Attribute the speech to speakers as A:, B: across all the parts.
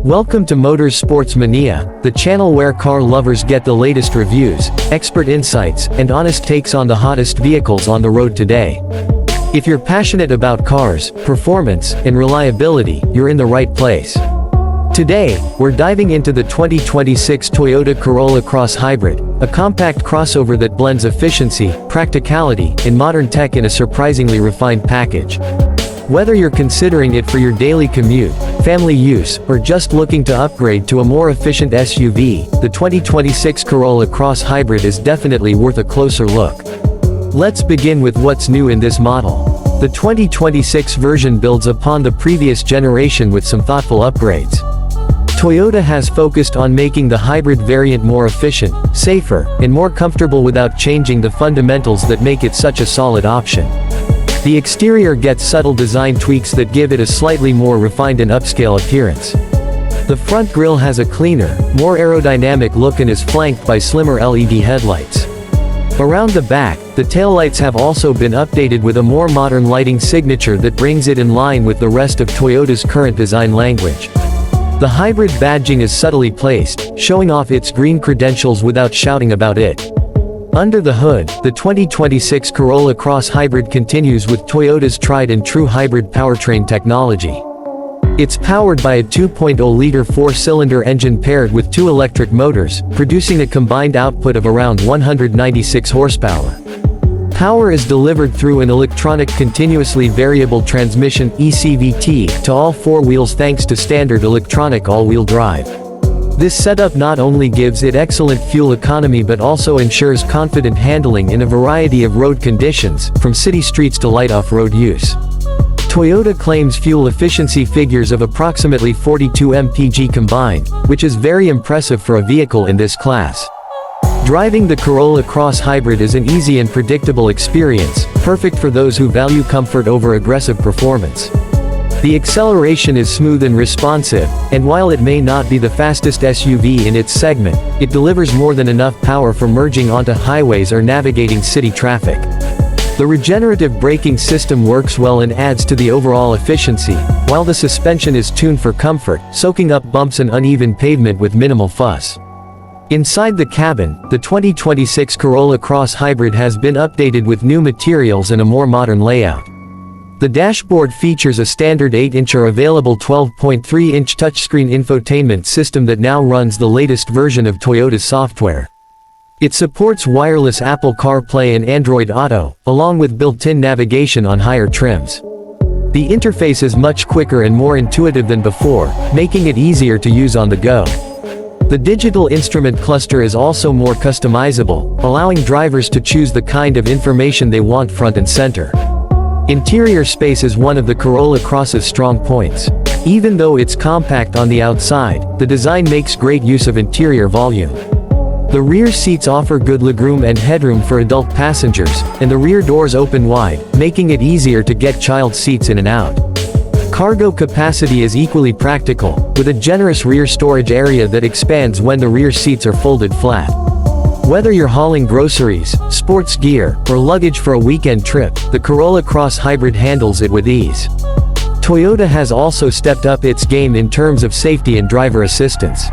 A: Welcome to Motors Sports Mania, the channel where car lovers get the latest reviews, expert insights, and honest takes on the hottest vehicles on the road today. If you're passionate about cars, performance, and reliability, you're in the right place. Today, we're diving into the 2026 Toyota Corolla Cross Hybrid, a compact crossover that blends efficiency, practicality, and modern tech in a surprisingly refined package. Whether you're considering it for your daily commute, family use, or just looking to upgrade to a more efficient SUV, the 2026 Corolla Cross Hybrid is definitely worth a closer look. Let's begin with what's new in this model. The 2026 version builds upon the previous generation with some thoughtful upgrades. Toyota has focused on making the hybrid variant more efficient, safer, and more comfortable without changing the fundamentals that make it such a solid option. The exterior gets subtle design tweaks that give it a slightly more refined and upscale appearance. The front grille has a cleaner, more aerodynamic look and is flanked by slimmer LED headlights. Around the back, the taillights have also been updated with a more modern lighting signature that brings it in line with the rest of Toyota's current design language. The hybrid badging is subtly placed, showing off its green credentials without shouting about it. Under the hood, the 2026 Corolla Cross Hybrid continues with Toyota's tried-and-true hybrid powertrain technology. It's powered by a 2.0-liter four-cylinder engine paired with two electric motors, producing a combined output of around 196 horsepower. Power is delivered through an electronic continuously variable transmission (ECVT) to all four wheels thanks to standard electronic all-wheel drive. This setup not only gives it excellent fuel economy but also ensures confident handling in a variety of road conditions, from city streets to light off-road use. Toyota claims fuel efficiency figures of approximately 42 mpg combined, which is very impressive for a vehicle in this class. Driving the Corolla Cross Hybrid is an easy and predictable experience, perfect for those who value comfort over aggressive performance. The acceleration is smooth and responsive, and while it may not be the fastest SUV in its segment, it delivers more than enough power for merging onto highways or navigating city traffic. The regenerative braking system works well and adds to the overall efficiency, while the suspension is tuned for comfort, soaking up bumps and uneven pavement with minimal fuss. Inside the cabin, the 2026 Corolla Cross Hybrid has been updated with new materials and a more modern layout. The dashboard features a standard 8-inch or available 12.3-inch touchscreen infotainment system that now runs the latest version of Toyota's software. It supports wireless Apple CarPlay and Android Auto, along with built-in navigation on higher trims. The interface is much quicker and more intuitive than before, making it easier to use on the go. The digital instrument cluster is also more customizable, allowing drivers to choose the kind of information they want front and center. Interior space is one of the Corolla Cross's strong points. Even though it's compact on the outside, the design makes great use of interior volume. The rear seats offer good legroom and headroom for adult passengers, and the rear doors open wide, making it easier to get child seats in and out. Cargo capacity is equally practical, with a generous rear storage area that expands when the rear seats are folded flat. Whether you're hauling groceries, sports gear, or luggage for a weekend trip, the Corolla Cross Hybrid handles it with ease. Toyota has also stepped up its game in terms of safety and driver assistance.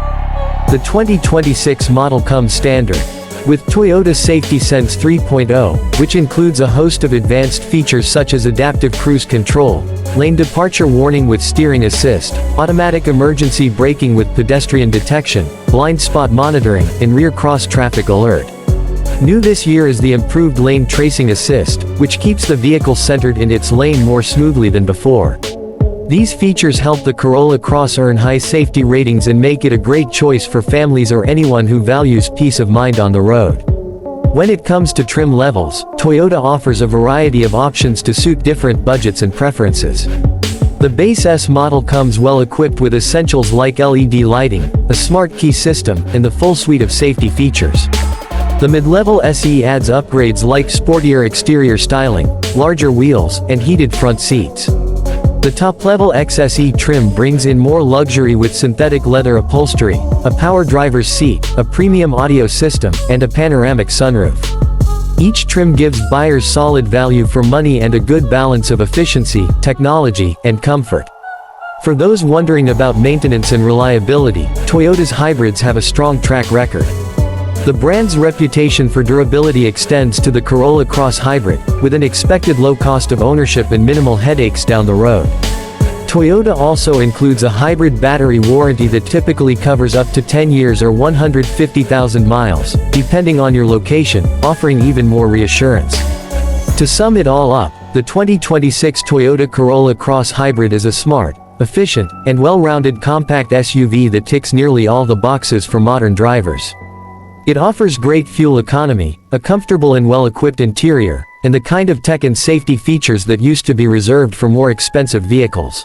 A: The 2026 model comes standard with Toyota Safety Sense 3.0, which includes a host of advanced features such as adaptive cruise control, lane departure warning with steering assist, automatic emergency braking with pedestrian detection, blind spot monitoring, and rear cross traffic alert. New this year is the improved lane tracing assist, which keeps the vehicle centered in its lane more smoothly than before. These features help the Corolla Cross earn high safety ratings and make it a great choice for families or anyone who values peace of mind on the road. When it comes to trim levels, Toyota offers a variety of options to suit different budgets and preferences. The base S model comes well equipped with essentials like LED lighting, a smart key system, and the full suite of safety features. The mid-level SE adds upgrades like sportier exterior styling, larger wheels, and heated front seats. The top-level XSE trim brings in more luxury with synthetic leather upholstery, a power driver's seat, a premium audio system, and a panoramic sunroof. Each trim gives buyers solid value for money and a good balance of efficiency, technology, and comfort. For those wondering about maintenance and reliability, Toyota's hybrids have a strong track record. The brand's reputation for durability extends to the Corolla Cross Hybrid, with an expected low cost of ownership and minimal headaches down the road. Toyota also includes a hybrid battery warranty that typically covers up to 10 years or 150,000 miles, depending on your location, offering even more reassurance. To sum it all up, the 2026 Toyota Corolla Cross Hybrid is a smart, efficient, and well-rounded compact SUV that ticks nearly all the boxes for modern drivers. It offers great fuel economy, a comfortable and well-equipped interior, and the kind of tech and safety features that used to be reserved for more expensive vehicles.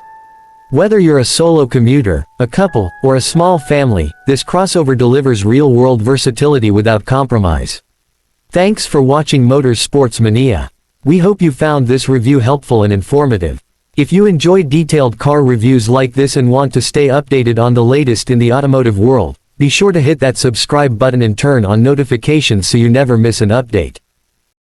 A: Whether you're a solo commuter, a couple, or a small family, this crossover delivers real-world versatility without compromise. Thanks for watching Motors Sports Mania. We hope you found this review helpful and informative. If you enjoy detailed car reviews like this and want to stay updated on the latest in the automotive world, be sure to hit that subscribe button and turn on notifications so you never miss an update.